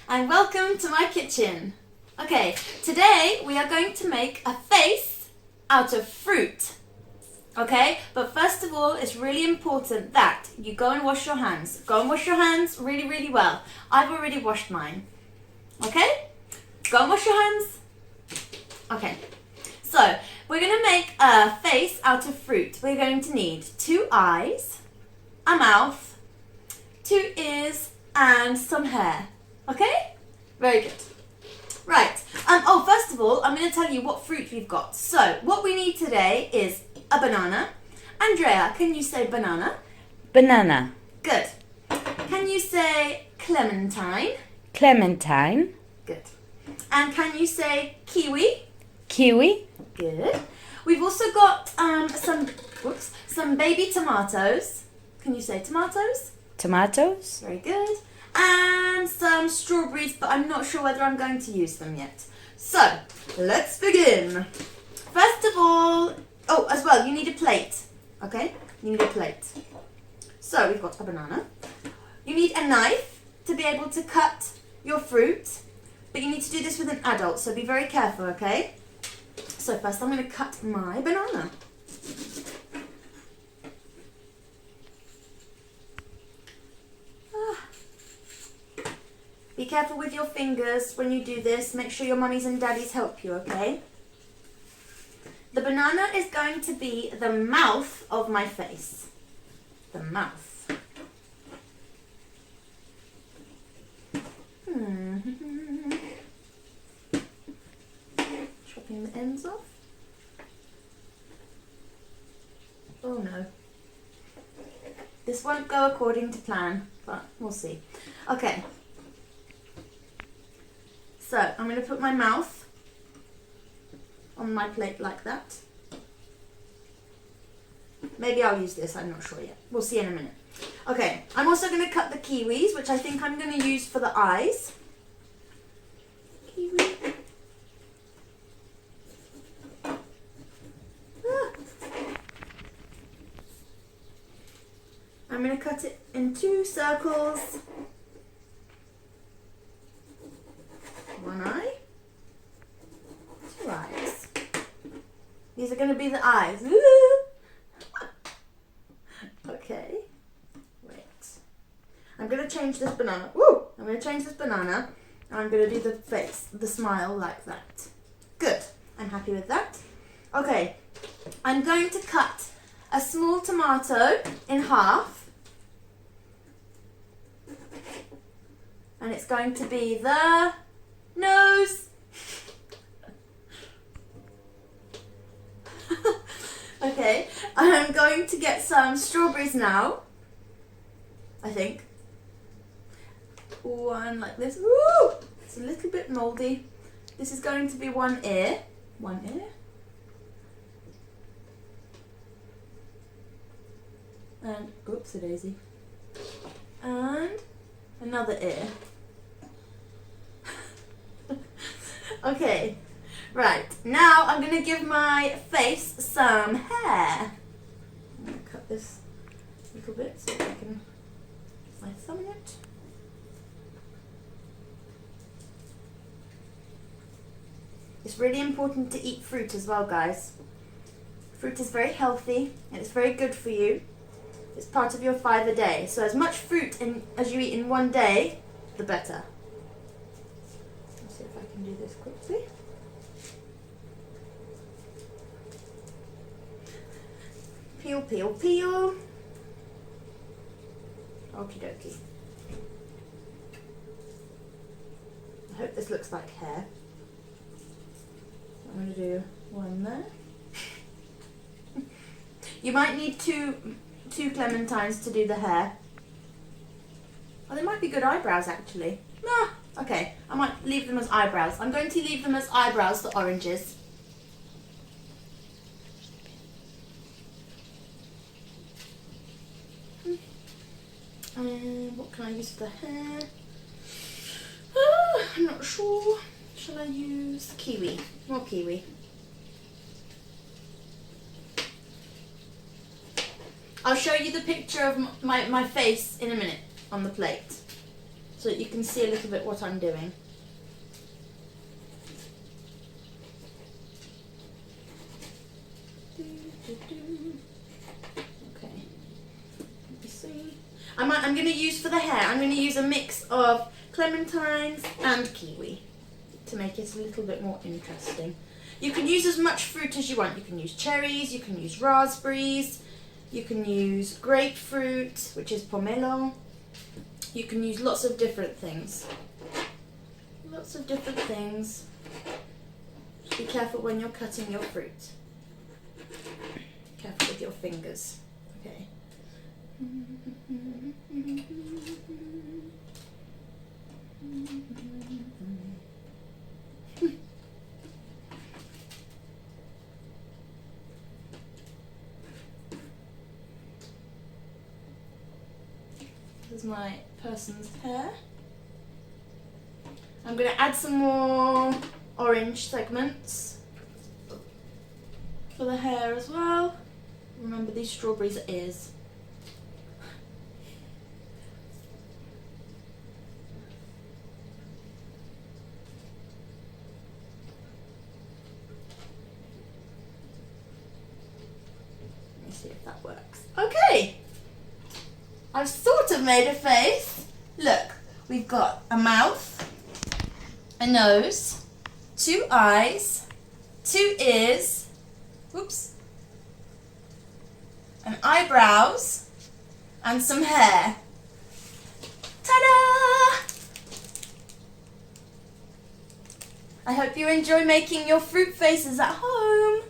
and welcome to my kitchen. Okay, today we are going to make a face out of fruit. Okay, but first of all, it's really important that you go and wash your hands. Go and wash your hands really, really well. I've already washed mine. Okay? Go and wash your hands. Okay, so we're going to make a face out of fruit. We're going to need 2 eyes, a mouth, 2 ears, and some hair. Okay? Very good. Right. First of all, I'm going to tell you what fruit we've got. So, what we need today is a banana. Andrea, can you say banana? Banana. Good. Can you say clementine? Clementine. Good. And can you say kiwi? Kiwi. Good. We've also got some baby tomatoes. Can you say tomatoes? Tomatoes. Very good. And some strawberries, but I'm not sure whether I'm going to use them yet. So, let's begin. First of all, as well, you need a plate. Okay? You need a plate. So, we've got a banana. You need a knife to be able to cut your fruit, but you need to do this with an adult, so be very careful, okay? So, first I'm going to cut my banana. Be careful with your fingers when you do this. Make sure your mummies and daddies help you, okay? The banana is going to be the mouth of my face. The mouth. Chopping the ends off. Oh no. This won't go according to plan, but we'll see. Okay. So, I'm going to put my mouth on my plate like that. Maybe I'll use this, I'm not sure yet. We'll see in a minute. Okay, I'm also going to cut the kiwis, which I think I'm going to use for the eyes. Kiwi. I'm going to cut it in 2 circles. 1 eye, 2 eyes. These are going to be the eyes. Okay. Wait. I'm going to change this banana. Woo! I'm going to change this banana. And I'm going to do the face, the smile like that. Good. I'm happy with that. Okay. I'm going to cut a small tomato in half. And it's going to be the nose. Okay, I'm going to get some strawberries now. I think. 1 like this. Woo! It's a little bit moldy. This is going to be 1 ear. 1 ear. And, oopsie daisy. And another ear. Okay, right, now I'm going to give my face some hair. I'm going to cut this a little bit so I can get my thumb in it. It's really important to eat fruit as well, guys. Fruit is very healthy and it's very good for you. It's part of your 5 a day, so as much fruit as you eat in 1 day, the better. Do this quickly. Peel, peel, peel. Okie dokie. I hope this looks like hair. I'm going to do 1 there. You might need two clementines to do the hair. Oh, they might be good eyebrows actually. Nah. Okay, I might leave them as eyebrows. I'm going to leave them as eyebrows, the oranges. And what can I use for the hair? I'm not sure. Shall I use kiwi? More kiwi. I'll show you the picture of my face in a minute on the plate. so that you can see a little bit what I'm doing. Okay, let me see. I'm going to use for the hair, I'm going to use a mix of clementines and kiwi to make it a little bit more interesting. You can use as much fruit as you want. You can use cherries, you can use raspberries, you can use grapefruit, which is pomelo. You can use lots of different things. Lots of different things. Just be careful when you're cutting your fruit. Careful with your fingers. Okay. This is my person's hair. I'm going to add some more orange segments for the hair as well. Remember, these strawberries are ears. Let me see if that works. Okay! I've sort of made a face. Look, we've got a mouth, a nose, 2 eyes, 2 ears, whoops, and eyebrows, and some hair. Ta-da! I hope you enjoy making your fruit faces at home.